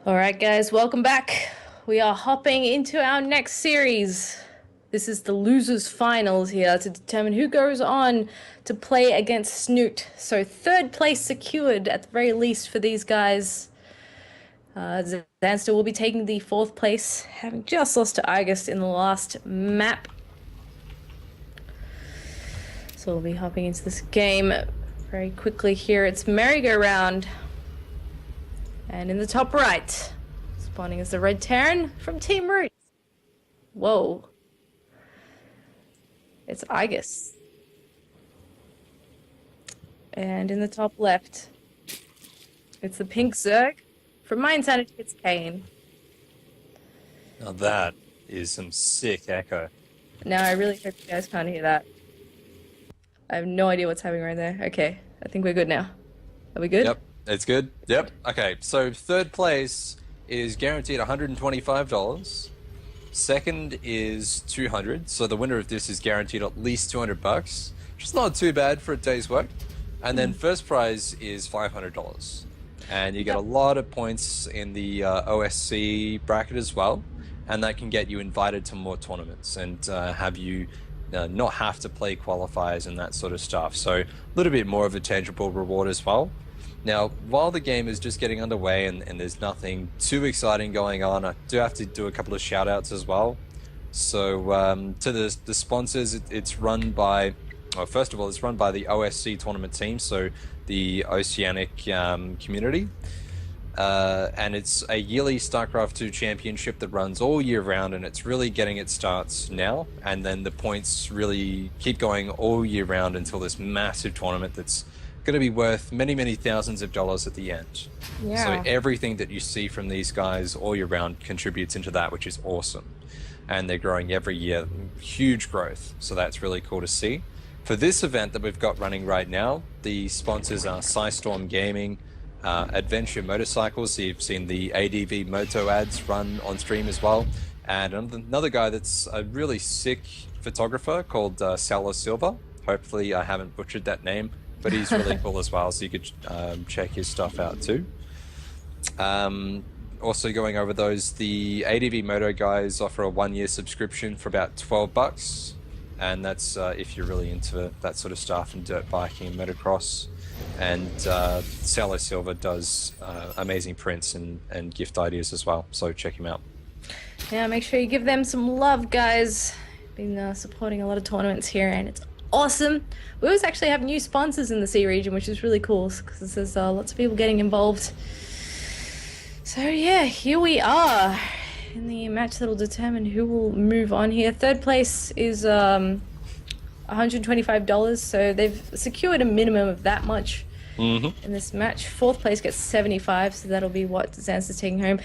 All right, guys, welcome back. We are hopping into our next series. This is the losers finals here to determine who goes on to play against Snoot. So third place secured at the very least for these guys. Zanster will be taking the fourth place, having just lost to Iaguz in the last map. So we'll be hopping into this game very quickly here. It's merry-go-round. And in the top right, spawning is the Red Terran from Team Root. Whoa. It's Iaguz. And in the top left, it's the Pink Zerg. From my insanity, it's Kane. Now that is some sick echo. Now, I really hope you guys can't hear that. I have no idea what's happening right there. Okay, I think we're good now. Are we good? Yep, it's good. Yep. Okay, so third place is guaranteed $125. Second is 200. So the winner of this is guaranteed at least $200, which is not too bad for a day's work. And then first prize is $500. And you get a lot of points in the OSC bracket as well. And that can get you invited to more tournaments and have you not have to play qualifiers and that sort of stuff. So a little bit more of a tangible reward as well. Now, while the game is just getting underway and there's nothing too exciting going on, I do have to do a couple of shout outs as well. So to the sponsors, it's run by, well, first of all, it's run by the OSC tournament team, so the Oceanic community. And it's a yearly Starcraft 2 championship that runs all year round, and it's really getting its starts now. And then the points really keep going all year round until this massive tournament that's going to be worth many, many thousands of dollars at the end. Yeah. So everything that you see from these guys all year round contributes into that, which is awesome. And they're growing every year, huge growth. So that's really cool to see. For this event that we've got running right now, the sponsors are Storm Gaming, Adventure Motorcycles, so you've seen the ADV Moto ads run on stream as well, and another guy that's a really sick photographer called Sala Silva. Hopefully I haven't butchered that name, but he's really cool as well, so you could check his stuff out too. Also going over those, the ADV Moto guys offer a 1-year subscription for about $12, and that's if you're really into that sort of stuff and dirt biking and motocross. And Salo Silva does amazing prints and gift ideas as well, so check him out. Yeah, make sure you give them some love, guys. Been supporting a lot of tournaments here, and it's awesome. We always actually have new sponsors in the C region, which is really cool because there's lots of people getting involved. So yeah, here we are in the match that will determine who will move on here. Third place is $125, so they've secured a minimum of that much in this match. Fourth place gets 75, so that'll be what Zanster's taking home.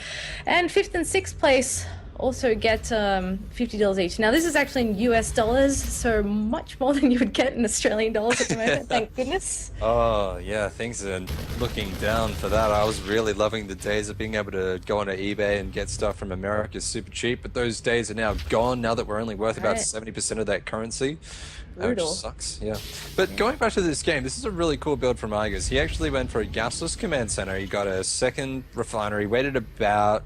And fifth and sixth place also get $50 each. Now this is actually in US dollars, so much more than you would get in Australian dollars at the moment, thank goodness. Oh yeah, things are looking down for that. I was really loving the days of being able to go onto eBay and get stuff from America super cheap, but those days are now gone now that we're only worth about 70% of that currency. Brutal. Which sucks, yeah. But going back to this game, this is a really cool build from Iaguz. He actually went for a gasless command center. He got a second refinery, waited about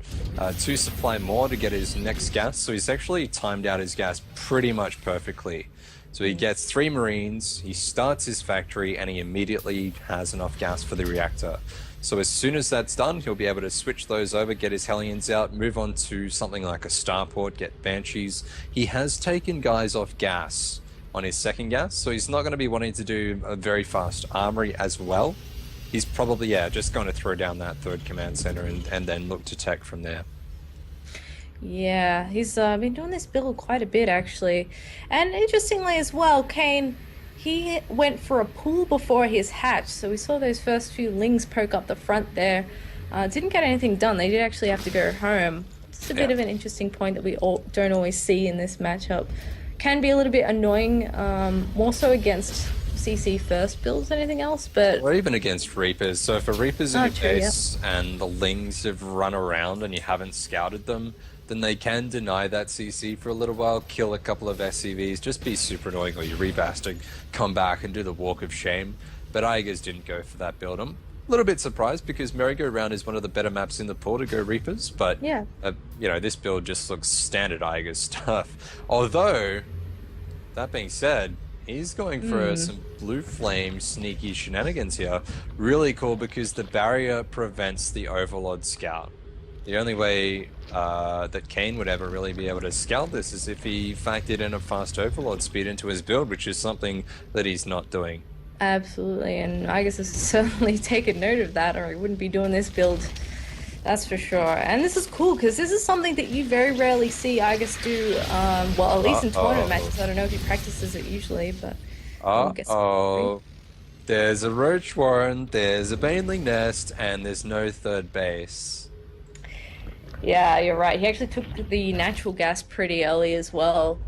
2 supply more to get his next gas. So he's actually timed out his gas pretty much perfectly. So he gets 3 Marines, he starts his factory, and he immediately has enough gas for the reactor. So as soon as that's done, he'll be able to switch those over, get his Hellions out, move on to something like a starport, get Banshees. He has taken guys off gas on his second gas, so he's not going to be wanting to do a very fast armory as well. He's probably, yeah, just going to throw down that third command center and then look to tech from there. Yeah, he's been doing this build quite a bit actually. And interestingly as well, Kane, he went for a pull before his hatch, so we saw those first few lings poke up the front there. Didn't get anything done, they did actually have to go home. It's a bit of an interesting point that we don't always see in this matchup. Can be a little bit annoying, more so against CC first builds than anything else, but... Or even against Reapers. So if a Reaper's in your base and the Lings have run around and you haven't scouted them, then they can deny that CC for a little while, kill a couple of SCVs, just be super annoying, or your Rebastard come back and do the walk of shame. But Iaguz didn't go for that build. little bit surprised because Merry-Go-Round is one of the better maps in the pool to go Reapers, but Yeah. you know, this build just looks standard Iaguz stuff. Although, that being said, he's going for Hmm. some blue flame sneaky shenanigans here. Really cool because the barrier prevents the Overlord scout. The only way that Kane would ever really be able to scout this is if he factored in a fast Overlord speed into his build, which is something that he's not doing. Absolutely, and I guess it's certainly taken note of that, or I wouldn't be doing this build. That's for sure. And this is cool because this is something that you very rarely see Iaguz do. Well, at least in tournament Uh-oh. matches. I don't know if he practices it usually, but I'm guessing. Uh-oh. There's a Roach Warren, there's a Baneling Nest, and there's no third base. Yeah, you're right. He actually took the natural gas pretty early as well.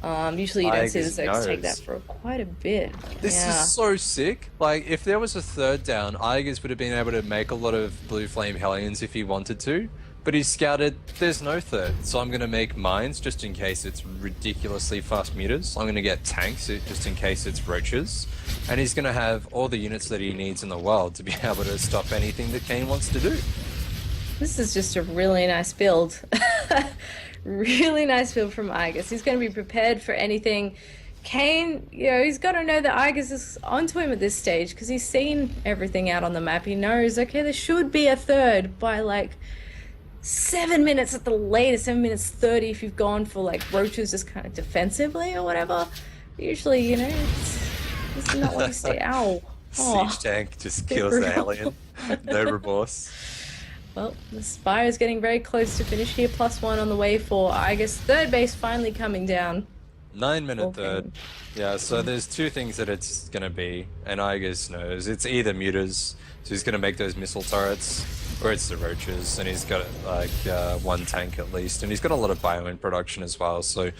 Usually you don't see the Iaguz Zergs take that knows. for quite a bit. This is Yeah. so sick. Like, if there was a third down, Iaguz would have been able to make a lot of Blue Flame Hellions if he wanted to. But he scouted, there's no third, so I'm going to make mines just in case it's ridiculously fast meters. I'm going to get tanks just in case it's roaches. And he's going to have all the units that he needs in the world to be able to stop anything that Kane wants to do. This is just a really nice build. Really nice build from Iaguz. He's going to be prepared for anything. Kane, he's got to know that Iaguz is onto him at this stage because he's seen everything out on the map. He knows, okay, there should be a third by like 7 minutes at the latest, 7 minutes 30 if you've gone for like roaches just kind of defensively or whatever. Usually, it's not what you say. Ow. Oh, Siege tank just bit kills the brutal. Hellion. No remorse. Well, the Spire is getting very close to finish here. +1 on the way for Iaguz. Third base finally coming down. 9-minute Okay. third. Yeah, so there's two things that it's going to be, and Iaguz knows. It's either mutas, so he's going to make those missile turrets, or it's the roaches, and he's got like one tank at least, and he's got a lot of bio in production as well, so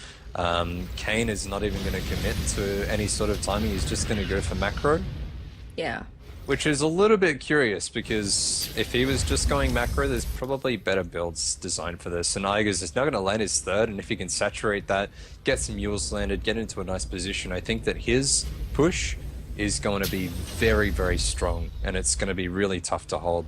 Kane is not even going to commit to any sort of timing. He's just going to go for macro. Yeah. Which is a little bit curious because if he was just going macro, there's probably better builds designed for this. And Iaguz is now going to land his third, and if he can saturate that, get some mules landed, get into a nice position, I think that his push is going to be very, very strong, and it's going to be really tough to hold.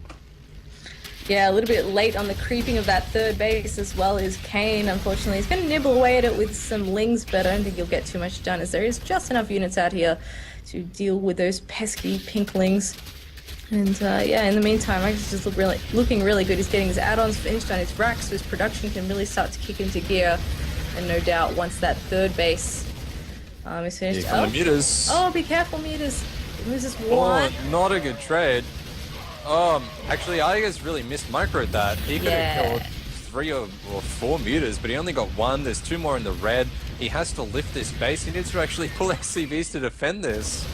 Yeah, a little bit late on the creeping of that third base as well as Kane. Unfortunately, he's going to nibble away at it with some lings, but I don't think he'll get too much done as there is just enough units out here to deal with those pesky pinklings. And yeah, in the meantime, Max is just looking really good. He's getting his add-ons finished on his rack, so his production can really start to kick into gear. And no doubt, once that third base is Here finished. come the mutas. Oh, be careful, meters. Loses one. Oh, not a good trade. Actually, Iaguz really missed micro that. He could have killed 3 or 4 mutas, but he only got 1. There's 2 more in the red. He has to lift this base. He needs to actually pull SCVs to defend this.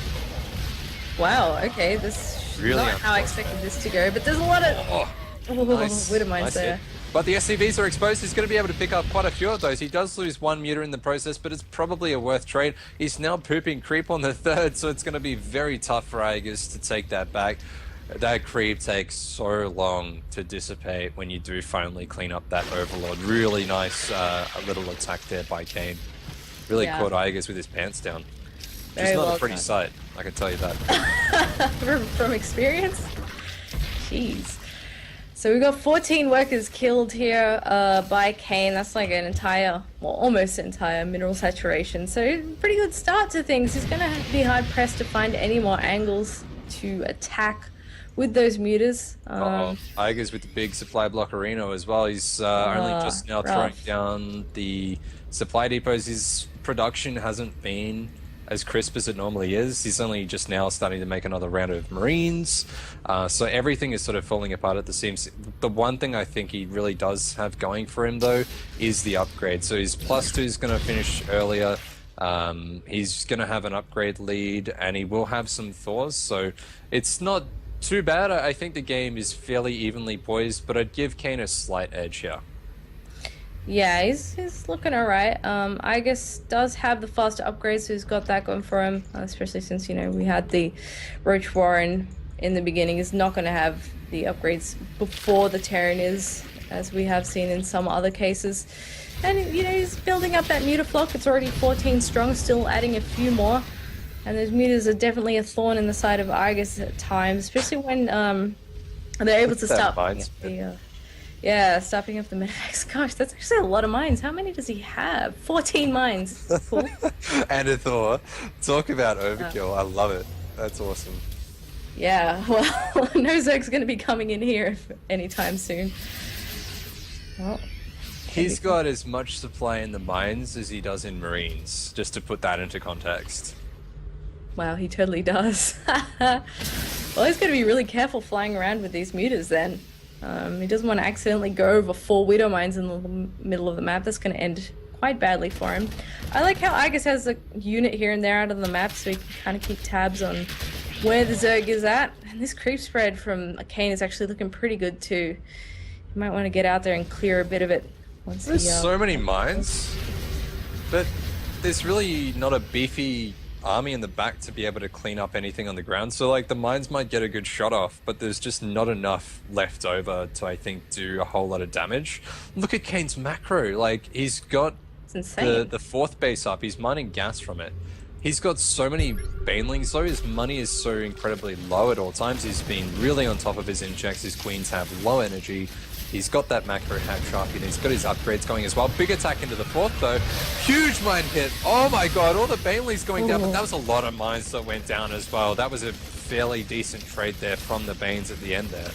Wow, okay, this is Really not how I unfortunate. expected this to go, but there's a lot of Nice. Widow mines Nice there. hit. But the SCVs are exposed. He's going to be able to pick up quite a few of those. He does lose 1 meter in the process, but it's probably a worth trade. He's now pooping creep on the third, so it's going to be very tough for Iaguz to take that back. That creep takes so long to dissipate when you do finally clean up that Overlord. Really nice little attack there by Kane. Really Yeah. caught Iaguz with his pants down. Very Just not well a pretty done. sight, I can tell you that. From experience? Jeez. So we've got 14 workers killed here by Kane. That's like an entire, well, almost entire mineral saturation. So pretty good start to things. He's going to be hard pressed to find any more angles to attack with those mutas. Iaguz with the big supply block arena as well. He's only just now throwing rough. down the supply depots. His production hasn't been as crisp as it normally is. He's only just now starting to make another round of Marines. So everything is sort of falling apart at the seams. The one thing I think he really does have going for him, though, is the upgrade. So his +2 is going to finish earlier. He's going to have an upgrade lead, and he will have some Thors. So it's not too bad. I think the game is fairly evenly poised, but I'd give Kane a slight edge here. Yeah, he's looking alright. I guess does have the faster upgrades, so he's got that going for him, especially since, we had the Roach Warren in the beginning. He's not going to have the upgrades before the Terran is, as we have seen in some other cases. And, he's building up that Mutaflock. It's already 14 strong, still adding a few more. And those mutas are definitely a thorn in the side of Iaguz at times, especially when they're able Look to at that start picking mines. up yeah, start picking up the Medivacs. Gosh, that's actually a lot of mines. How many does he have? 14 mines. This is cool. And a Thor. Talk about Uh, overkill. I love it. That's awesome. yeah, well, no Zerg's going to be coming in here anytime soon. Well, He's got as much supply in the mines as he does in Marines, just to put that into context. wow, he totally does. Well, he's going to be really careful flying around with these mutas then. He doesn't want to accidentally go over 4 Widow Mines in the middle of the map. That's going to end quite badly for him. I like how Iaguz has a unit here and there out of the map so he can kind of keep tabs on where the Zerg is at. And this creep spread from Kane is actually looking pretty good too. You might want to get out there and clear a bit of it. Once There's so many mines, but there's really not a beefy army in the back to be able to clean up anything on the ground. So like the mines might get a good shot off, but there's just not enough left over to, I think, do a whole lot of damage. Look at Kane's macro. Like he's got It's insane. the fourth base up. He's mining gas from it. He's got so many banelings though. His money is so incredibly low at all times. He's been really on top of his injects. His queens have low energy. He's got that macro hat sharp and he's got his upgrades going as well. Big attack into the fourth though. Huge mine hit. Oh my god, all the banelings going down, but that was a lot of mines that went down as well. That was a fairly decent trade there from the Banes at the end there.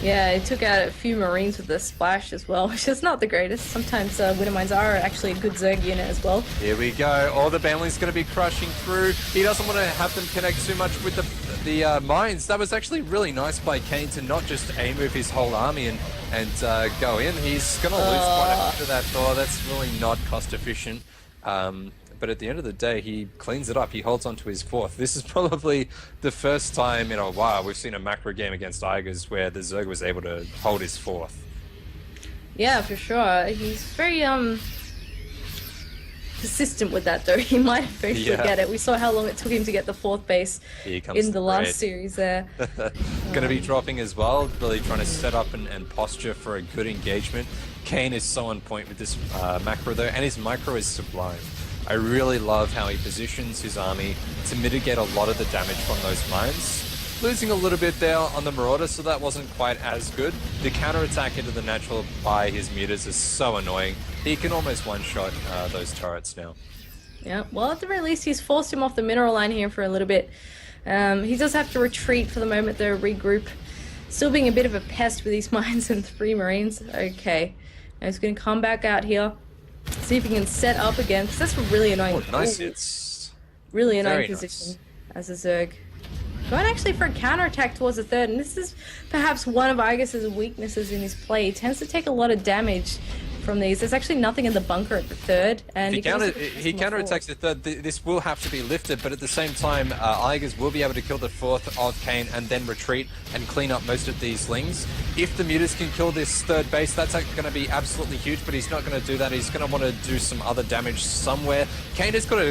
Yeah, he took out a few Marines with the splash as well, which is not the greatest. Sometimes Widow Mines are actually a good Zerg unit as well. Here we go. All the banelings going to be crushing through. He doesn't want to have them connect too much with the mines. That was actually really nice by Kane to not just aim with his whole army and go in. He's going to lose quite a bit of that Thor. That's really not cost efficient. But at the end of the day, he cleans it up. He holds on to his fourth. This is probably the first time in a while we've seen a macro game against Iaguz where the Zerg was able to hold his fourth. Yeah, for sure. He's very persistent with that though. He might eventually get it. We saw how long it took him to get the fourth base in the last series there. Going to be dropping as well, really trying to set up and posture for a good engagement. Kane is so on point with this macro though, and his micro is sublime. I really love how he positions his army to mitigate a lot of the damage from those mines. Losing a little bit there on the Marauder, so that wasn't quite as good. The counterattack into the natural by his mutas is so annoying. He can almost one-shot those turrets now. Yeah, well at the very least he's forced him off the mineral line here for a little bit. He does have to retreat for the moment though, regroup. Still being a bit of a pest with these mines and 3 Marines. Okay, now he's going to come back out here. See if he can set up again, because that's really annoying. Oh, nice hits. Really annoying Very position nice. as a Zerg. Going actually for a counterattack towards the third, and this is perhaps one of Iaguz's weaknesses in his play. He tends to take a lot of damage from these. There's actually nothing in the bunker at the third, and he counterattacks the third. This will have to be lifted, but at the same time, Iaguz will be able to kill the fourth of Kane and then retreat and clean up most of these lings. If the mutas can kill this third base, that's going to be absolutely huge, but he's not going to do that. He's going to want to do some other damage somewhere. Kane has got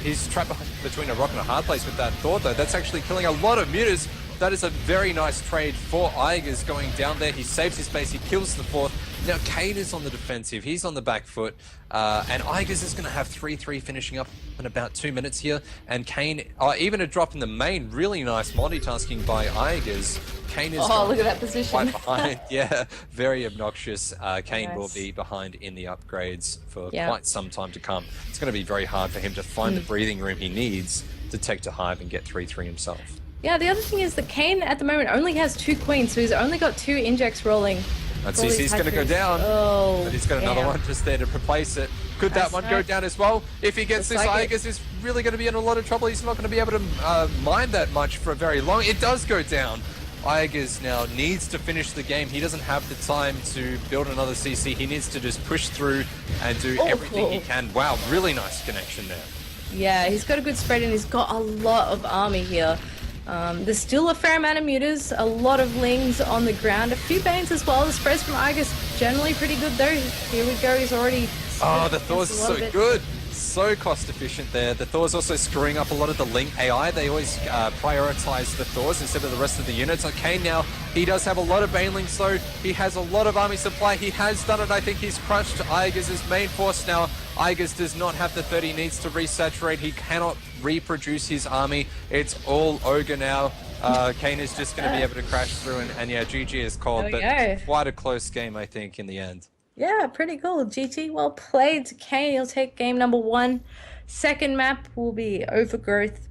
he's trapped between a rock and a hard place with that Thor, though. That's actually killing a lot of mutas. That is a very nice trade for Iaguz going down there. He saves his base, he kills the fourth. Now Kane is on the defensive, he's on the back foot, and Iaguz is going to have 3-3 finishing up in about 2 minutes here. And Kane, even a drop in the main, really nice multitasking by Iaguz. Kane is look at that position. Quite behind. Yeah, very obnoxious. Kane will be behind in the upgrades for quite some time to come. It's going to be very hard for him to find the breathing room he needs to take to Hive and get 3-3 himself. Yeah, the other thing is that Kane at the moment only has 2 queens, so he's only got 2 injects rolling. CC's going to go down, but he's got another one just there to replace it. Could that one go down as well? If he gets this, Iaguz is really going to be in a lot of trouble. He's not going to be able to mine that much for very long. It does go down. Iaguz now needs to finish the game. He doesn't have the time to build another CC. He needs to just push through and do everything he can. Wow, really nice connection there. Yeah, he's got a good spread and he's got a lot of army here. There's still a fair amount of mutas, a lot of lings on the ground, a few banes as well. The spreads from Iaguz generally pretty good though. Here we go, he's already... Oh, the Thor's so good. So cost efficient there. The Thor's also screwing up a lot of the Link AI. They always prioritize the Thors instead of the rest of the units. Okay, now he does have a lot of banelings though. He has a lot of army supply. He has done it. I think he's crushed Iaguz's main force now. Iaguz does not have the 30, needs to resaturate. He cannot reproduce his army. It's all ogre now. Kane is just going to be able to crash through, and yeah, GG is There called, we but go. quite a close game, I think, in the end. Yeah, pretty cool. GT, well played. Kane, you'll take game number one. Second map will be Overgrowth